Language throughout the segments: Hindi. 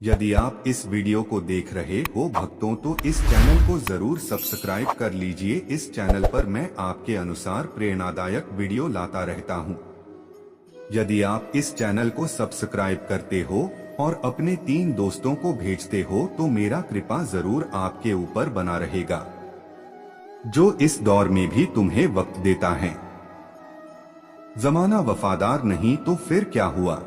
यदि आप इस वीडियो को देख रहे हो भक्तों तो इस चैनल को जरूर सब्सक्राइब कर लीजिए। इस चैनल पर मैं आपके अनुसार प्रेरणादायक वीडियो लाता रहता हूं। यदि आप इस चैनल को सब्सक्राइब करते हो और अपने 3 दोस्तों को भेजते हो तो मेरा कृपा जरूर आपके ऊपर बना रहेगा, जो इस दौर में भी तुम्हें वक्त देता है। जमाना वफादार नहीं तो फिर क्या हुआ?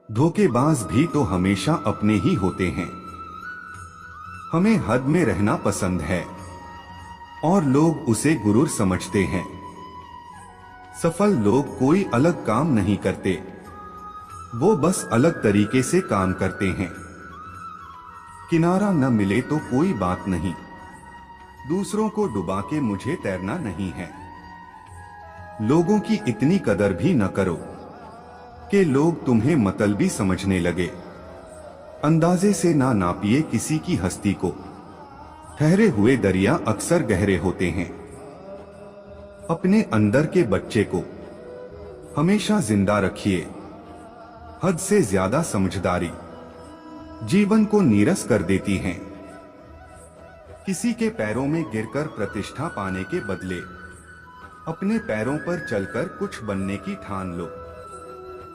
धोखेबाज भी तो हमेशा अपने ही होते हैं। हमें हद में रहना पसंद है और लोग उसे गुरूर समझते हैं। सफल लोग कोई अलग काम नहीं करते, वो बस अलग तरीके से काम करते हैं। किनारा न मिले तो कोई बात नहीं, दूसरों को डुबा के मुझे तैरना नहीं है। लोगों की इतनी कदर भी न करो कि लोग तुम्हें मतलबी समझने लगे। अंदाजे से ना नापिए किसी की हस्ती को, ठहरे हुए दरिया अक्सर गहरे होते हैं। अपने अंदर के बच्चे को हमेशा जिंदा रखिए। हद से ज्यादा समझदारी जीवन को नीरस कर देती है। किसी के पैरों में गिरकर प्रतिष्ठा पाने के बदले अपने पैरों पर चलकर कुछ बनने की ठान लो।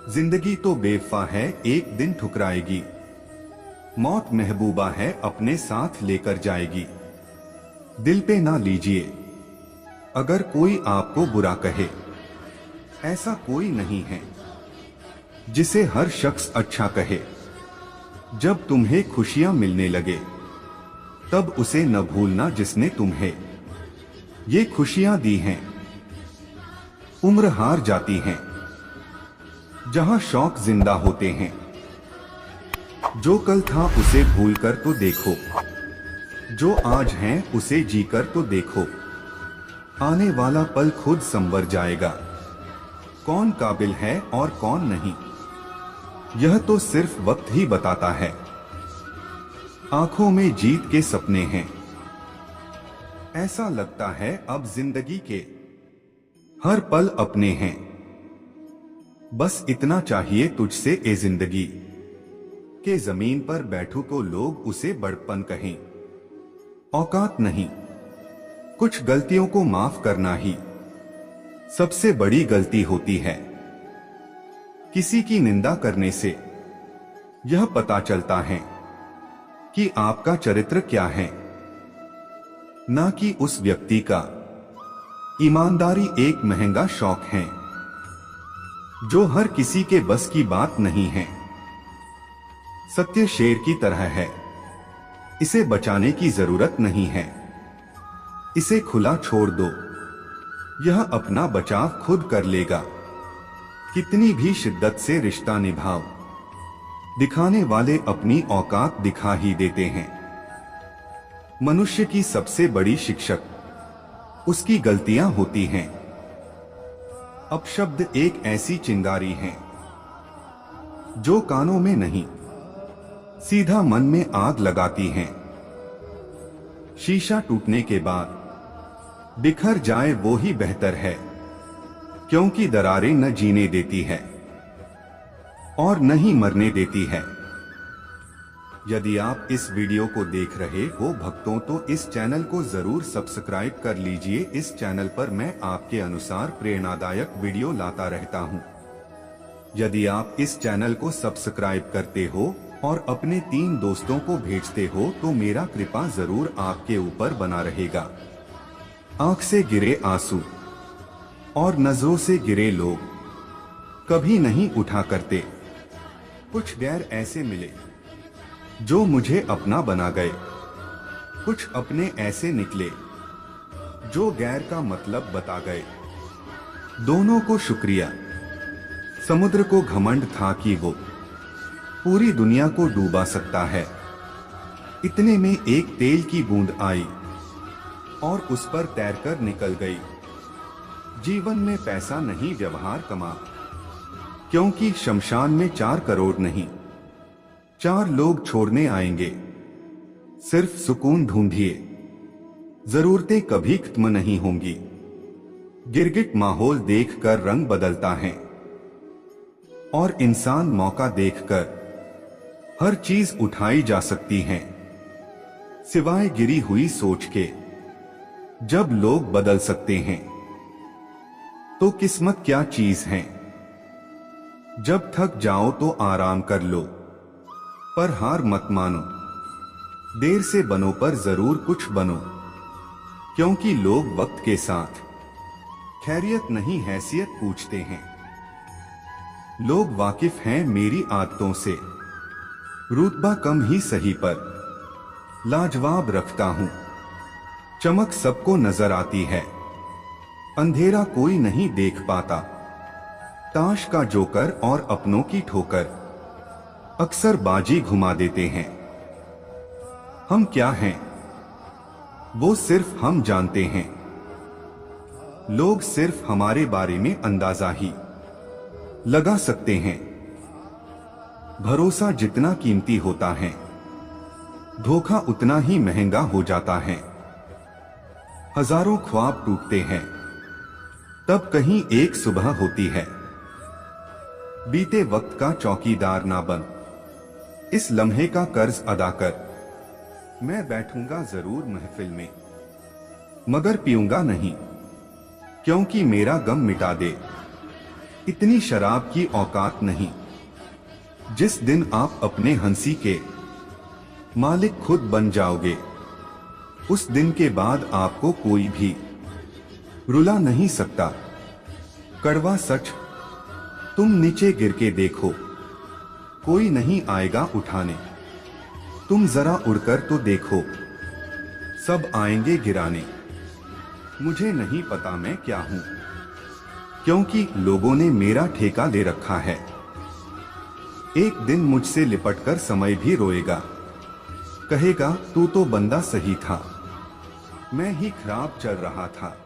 जिंदगी तो बेवफा है, एक दिन ठुकराएगी। मौत महबूबा है, अपने साथ लेकर जाएगी। दिल पे ना लीजिए अगर कोई आपको बुरा कहे, ऐसा कोई नहीं है जिसे हर शख्स अच्छा कहे। जब तुम्हें खुशियां मिलने लगे तब उसे न भूलना जिसने तुम्हें ये खुशियां दी हैं। उम्र हार जाती हैं जहां शौक जिंदा होते हैं। जो कल था उसे भूलकर तो देखो, जो आज है उसे जीकर तो देखो। आने वाला पल खुद संवर जाएगा, कौन काबिल है और कौन नहीं, यह तो सिर्फ वक्त ही बताता है। आंखों में जीत के सपने हैं, ऐसा लगता है अब जिंदगी के हर पल अपने हैं। बस इतना चाहिए तुझसे ए जिंदगी के जमीन पर बैठू तो लोग उसे बड़पन कहें। औकात नहीं, कुछ गलतियों को माफ करना ही सबसे बड़ी गलती होती है। किसी की निंदा करने से यह पता चलता है कि आपका चरित्र क्या है, ना कि उस व्यक्ति का। ईमानदारी एक महंगा शौक है जो हर किसी के बस की बात नहीं है। सत्य शेर की तरह है, इसे बचाने की जरूरत नहीं है। इसे खुला छोड़ दो, यह अपना बचाव खुद कर लेगा। कितनी भी शिद्दत से रिश्ता निभाओ, दिखाने वाले अपनी औकात दिखा ही देते हैं। मनुष्य की सबसे बड़ी शिक्षक उसकी गलतियां होती हैं। अपशब्द एक ऐसी चिंगारी है जो कानों में नहीं, सीधा मन में आग लगाती है। शीशा टूटने के बाद बिखर जाए वो ही बेहतर है, क्योंकि दरारें न जीने देती है और न ही मरने देती है। यदि आप इस वीडियो को देख रहे हो भक्तों तो इस चैनल को जरूर सब्सक्राइब कर लीजिए। इस चैनल पर मैं आपके अनुसार प्रेरणादायक वीडियो लाता रहता हूं। यदि आप इस चैनल को सब्सक्राइब करते हो और अपने 3 दोस्तों को भेजते हो तो मेरा कृपा जरूर आपके ऊपर बना रहेगा। आंख से गिरे आंसू और नजरों से गिरे लोग कभी नहीं उठा करते। कुछ गैर ऐसे मिले जो मुझे अपना बना गए, कुछ अपने ऐसे निकले जो गैर का मतलब बता गए। दोनों को शुक्रिया। समुद्र को घमंड था कि वो पूरी दुनिया को डूबा सकता है। इतने में एक तेल की बूंद आई और उस पर तैरकर निकल गई। जीवन में पैसा नहीं व्यवहार कमा, क्योंकि शमशान में 4 करोड़ नहीं 4 लोग छोड़ने आएंगे। सिर्फ सुकून ढूंढिए, जरूरतें कभी खत्म नहीं होंगी। गिरगिट माहौल देखकर रंग बदलता है और इंसान मौका देखकर हर चीज उठाई जा सकती है सिवाय गिरी हुई सोच के। जब लोग बदल सकते हैं तो किस्मत क्या चीज है। जब थक जाओ तो आराम कर लो, पर हार मत मानो। देर से बनो पर जरूर कुछ बनो, क्योंकि लोग वक्त के साथ खैरियत नहीं हैसियत पूछते हैं। लोग वाकिफ हैं मेरी आदतों से, रुतबा कम ही सही पर लाजवाब रखता हूं। चमक सबको नजर आती है, अंधेरा कोई नहीं देख पाता। ताश का जोकर और अपनों की ठोकर अक्सर बाजी घुमा देते हैं। हम क्या हैं वो सिर्फ हम जानते हैं। लोग सिर्फ हमारे बारे में अंदाजा ही लगा सकते हैं। भरोसा जितना कीमती होता है, धोखा उतना ही महंगा हो जाता है। हजारों ख्वाब टूटते हैं, तब कहीं एक सुबह होती है। बीते वक्त का चौकीदार ना बन, इस लम्हे का कर्ज अदा कर। मैं बैठूंगा जरूर महफिल में, मगर पीऊंगा नहीं, क्योंकि मेरा गम मिटा दे इतनी शराब की औकात नहीं। जिस दिन आप अपने हंसी के मालिक खुद बन जाओगे, उस दिन के बाद आपको कोई भी रुला नहीं सकता। कड़वा सच, तुम नीचे गिर के देखो, कोई नहीं आएगा उठाने। तुम जरा उड़कर तो देखो, सब आएंगे गिराने। मुझे नहीं पता मैं क्या हूं, क्योंकि लोगों ने मेरा ठेका ले रखा है। एक दिन मुझसे लिपटकर समय भी रोएगा, कहेगा तू तो बंदा सही था, मैं ही खराब चल रहा था।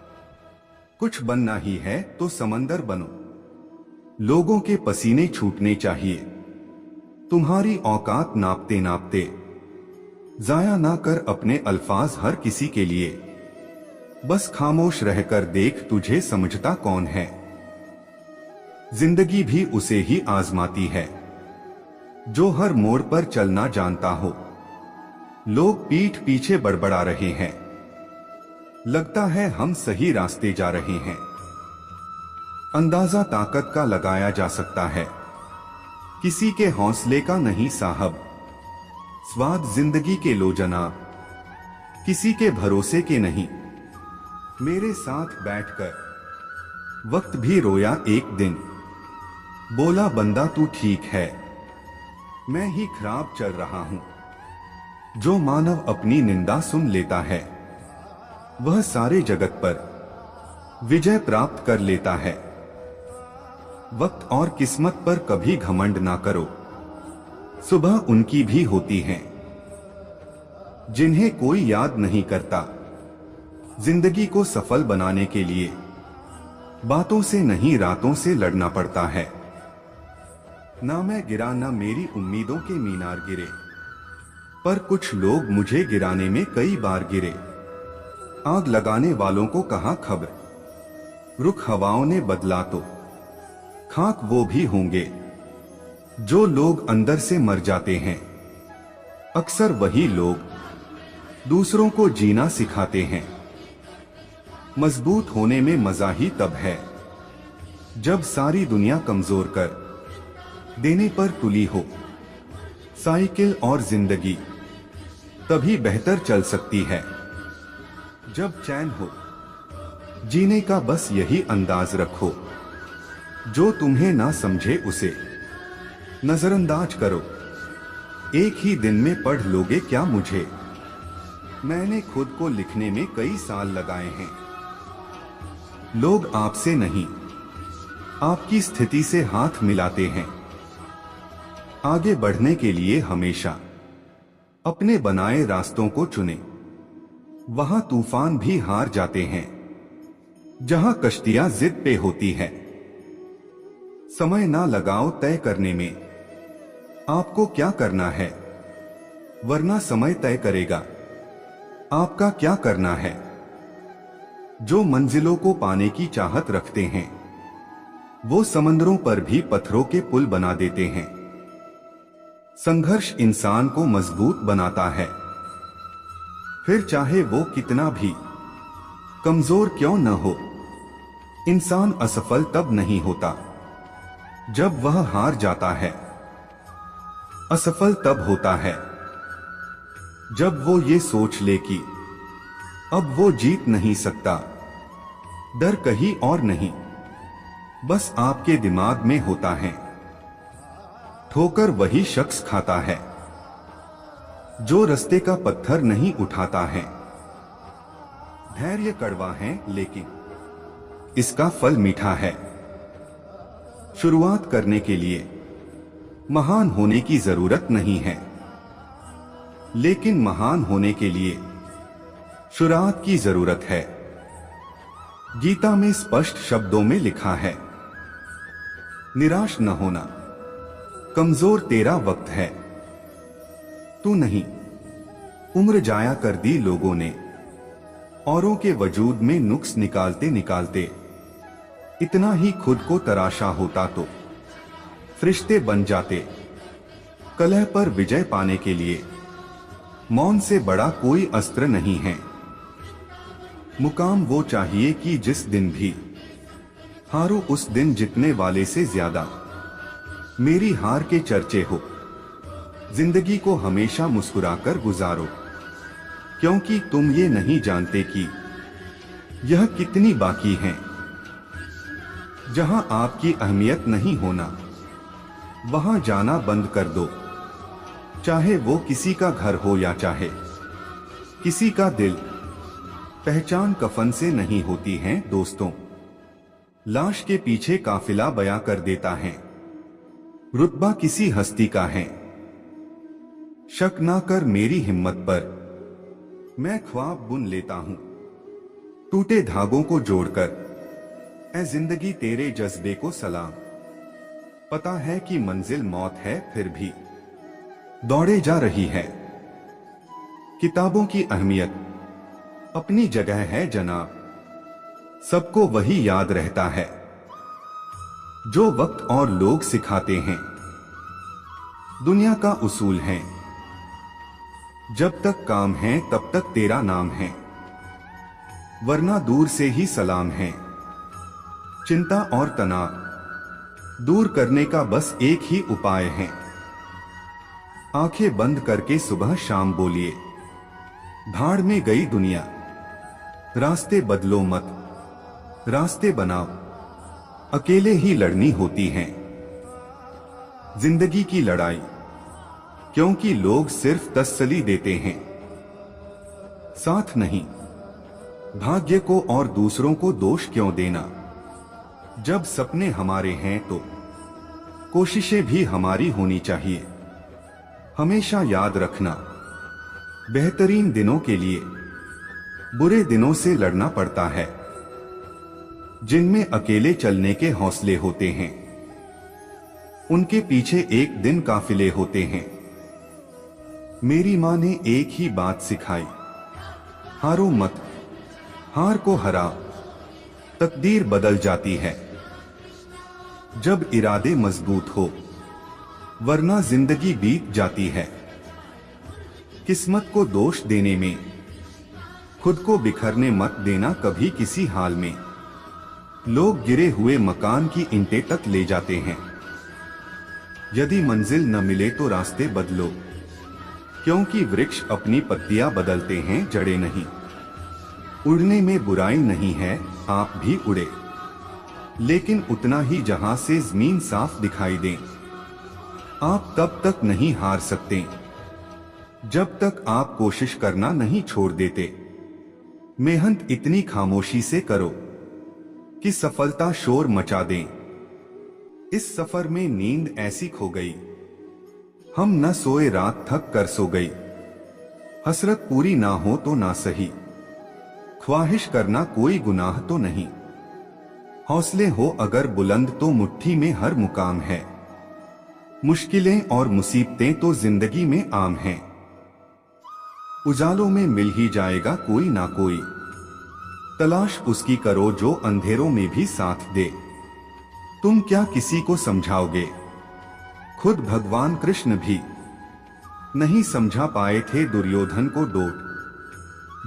कुछ बनना ही है तो समंदर बनो, लोगों के पसीने छूटने चाहिए। तुम्हारी औकात नापते नापते जाया ना कर अपने अल्फाज हर किसी के लिए। बस खामोश रहकर देख तुझे समझता कौन है। जिंदगी भी उसे ही आजमाती है जो हर मोड़ पर चलना जानता हो। लोग पीठ पीछे बड़बड़ा रहे हैं, लगता है हम सही रास्ते जा रहे हैं। अंदाजा ताकत का लगाया जा सकता है, किसी के हौसले का नहीं साहब। स्वाद जिंदगी के लो जनाब, किसी के भरोसे के नहीं। मेरे साथ बैठकर वक्त भी रोया एक दिन, बोला बंदा तू ठीक है, मैं ही खराब चल रहा हूं। जो मानव अपनी निंदा सुन लेता है, वह सारे जगत पर विजय प्राप्त कर लेता है। वक्त और किस्मत पर कभी घमंड ना करो, सुबह उनकी भी होती है जिन्हें कोई याद नहीं करता। जिंदगी को सफल बनाने के लिए बातों से नहीं रातों से लड़ना पड़ता है। ना मैं गिरा ना मेरी उम्मीदों के मीनार गिरे, पर कुछ लोग मुझे गिराने में कई बार गिरे। आग लगाने वालों को कहा खबर, रुख हवाओं ने बदला तो खाक वो भी होंगे। जो लोग अंदर से मर जाते हैं, अक्सर वही लोग दूसरों को जीना सिखाते हैं। मजबूत होने में मजा ही तब है जब सारी दुनिया कमजोर कर देने पर तुली हो। साइकिल और जिंदगी तभी बेहतर चल सकती है जब चैन हो। जीने का बस यही अंदाज रखो, जो तुम्हें ना समझे उसे नजरअंदाज करो। एक ही दिन में पढ़ लोगे क्या मुझे, मैंने खुद को लिखने में कई साल लगाए हैं। लोग आपसे नहीं, आपकी स्थिति से हाथ मिलाते हैं। आगे बढ़ने के लिए हमेशा अपने बनाए रास्तों को चुने। वहां तूफान भी हार जाते हैं जहां कश्तियां जिद पे होती है। समय ना लगाओ तय करने में आपको क्या करना है, वरना समय तय करेगा आपका क्या करना है। जो मंजिलों को पाने की चाहत रखते हैं, वो समंदरों पर भी पत्थरों के पुल बना देते हैं। संघर्ष इंसान को मजबूत बनाता है, फिर चाहे वो कितना भी कमजोर क्यों न हो। इंसान असफल तब नहीं होता जब वह हार जाता है, असफल तब होता है जब वो ये सोच ले कि अब वो जीत नहीं सकता। डर कहीं और नहीं, बस आपके दिमाग में होता है। ठोकर वही शख्स खाता है जो रास्ते का पत्थर नहीं उठाता है। धैर्य कड़वा है लेकिन इसका फल मीठा है। शुरुआत करने के लिए महान होने की जरूरत नहीं है, लेकिन महान होने के लिए शुरुआत की जरूरत है। गीता में स्पष्ट शब्दों में लिखा है, निराश न होना, कमजोर तेरा वक्त है, तू नहीं। उम्र जाया कर दी लोगों ने औरों के वजूद में नुक्स निकालते निकालते। इतना ही खुद को तराशा होता तो फरिश्ते बन जाते। कलह पर विजय पाने के लिए मौन से बड़ा कोई अस्त्र नहीं है। मुकाम वो चाहिए कि जिस दिन भी हारो उस दिन जीतने वाले से ज्यादा मेरी हार के चर्चे हो। जिंदगी को हमेशा मुस्कुराकर गुजारो, क्योंकि तुम ये नहीं जानते कि यह कितनी बाकी है। जहां आपकी अहमियत नहीं होना, वहां जाना बंद कर दो। चाहे वो किसी का घर हो या चाहे किसी का दिल। पहचान कफन से नहीं होती है दोस्तों, लाश के पीछे काफिला बयां कर देता है। रुतबा किसी हस्ती का है, शक ना कर मेरी हिम्मत पर, मैं ख्वाब बुन लेता हूं टूटे धागों को जोड़कर। ऐ जिंदगी तेरे जज्बे को सलाम। पता है कि मंजिल मौत है, फिर भी दौड़े जा रही है। किताबों की अहमियत अपनी जगह है जनाब, सबको वही याद रहता है जो वक्त और लोग सिखाते हैं। दुनिया का उसूल है, जब तक काम है तब तक तेरा नाम है, वरना दूर से ही सलाम है। चिंता और तनाव दूर करने का बस एक ही उपाय है। आंखें बंद करके सुबह शाम बोलिए, भाड़ में गई दुनिया, रास्ते बदलो मत, रास्ते बनाओ। अकेले ही लड़नी होती है जिंदगी की लड़ाई, क्योंकि लोग सिर्फ तसल्ली देते हैं, साथ नहीं। भाग्य को और दूसरों को दोष क्यों देना। जब सपने हमारे हैं तो कोशिशें भी हमारी होनी चाहिए। हमेशा याद रखना, बेहतरीन दिनों के लिए बुरे दिनों से लड़ना पड़ता है, जिनमें अकेले चलने के हौसले होते हैं, उनके पीछे एक दिन काफिले होते हैं। मेरी मां ने एक ही बात सिखाई, हारो मत, हार को हरा, तकदीर बदल जाती है जब इरादे मजबूत हो, वरना जिंदगी बीत जाती है। किस्मत को दोष देने में खुद को बिखरने मत देना कभी किसी हाल में। लोग गिरे हुए मकान की ईंटें तक ले जाते हैं। यदि मंजिल न मिले तो रास्ते बदलो, क्योंकि वृक्ष अपनी पत्तियां बदलते हैं, जड़ें नहीं। उड़ने में बुराई नहीं है, आप भी उड़े, लेकिन उतना ही जहां से जमीन साफ दिखाई दे। आप तब तक नहीं हार सकते जब तक आप कोशिश करना नहीं छोड़ देते। मेहनत इतनी खामोशी से करो कि सफलता शोर मचा दे। इस सफर में नींद ऐसी खो गई, हम न सोए, रात थक कर सो गई। हसरत पूरी ना हो तो ना सही, ख्वाहिश करना कोई गुनाह तो नहीं। हौसले हो अगर बुलंद तो मुट्ठी में हर मुकाम है। मुश्किलें और मुसीबतें तो जिंदगी में आम हैं, उजालों में मिल ही जाएगा कोई ना कोई। तलाश उसकी करो जो अंधेरों में भी साथ दे। तुम क्या किसी को समझाओगे, खुद भगवान कृष्ण भी नहीं समझा पाए थे दुर्योधन को डोट।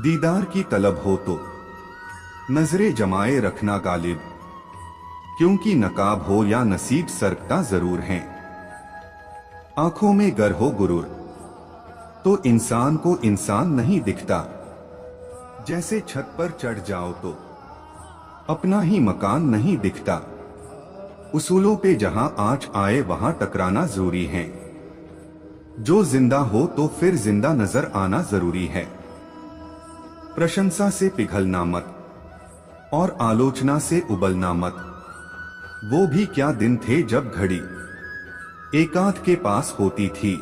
दीदार की तलब हो तो नजरे जमाए रखना गालिब, क्योंकि नकाब हो या नसीब सरकता जरूर है। आंखों में गर हो गुरूर तो इंसान को इंसान नहीं दिखता। जैसे छत पर चढ़ जाओ तो अपना ही मकान नहीं दिखता। उसूलों पे जहां आंच आए वहां टकराना जरूरी है। जो जिंदा हो तो फिर जिंदा नजर आना जरूरी है। प्रशंसा से पिघलना मत और आलोचना से उबलना मत। वो भी क्या दिन थे जब घड़ी एकांत के पास होती थी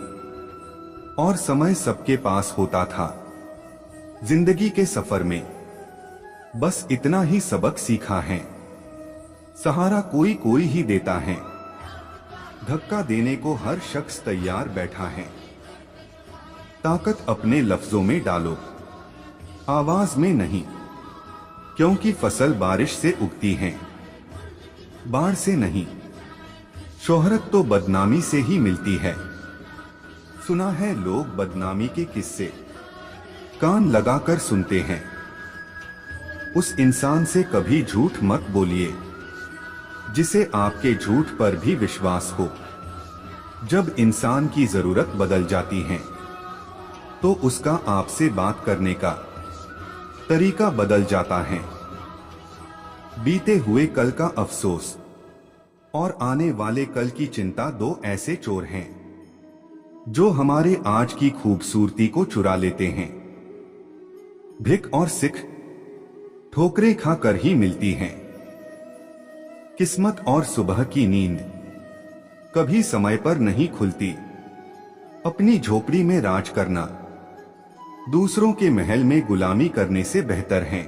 और समय सबके पास होता था। जिंदगी के सफर में बस इतना ही सबक सीखा है। सहारा कोई कोई ही देता है, धक्का देने को हर शख्स तैयार बैठा है। ताकत अपने लफ्जों में डालो, आवाज में नहीं, क्योंकि फसल बारिश से उगती है, बाढ़ से नहीं। शोहरत तो बदनामी से ही मिलती है। सुना है लोग बदनामी के किस्से कान लगाकर सुनते हैं। उस इंसान से कभी झूठ मत बोलिए जिसे आपके झूठ पर भी विश्वास हो। जब इंसान की जरूरत बदल जाती है तो उसका आपसे बात करने का तरीका बदल जाता है। बीते हुए कल का अफसोस और आने वाले कल की चिंता दो ऐसे चोर हैं जो हमारे आज की खूबसूरती को चुरा लेते हैं। भिख और सिख ठोकरें खाकर ही मिलती हैं। किस्मत और सुबह की नींद कभी समय पर नहीं खुलती। अपनी झोपड़ी में राज करना दूसरों के महल में गुलामी करने से बेहतर है।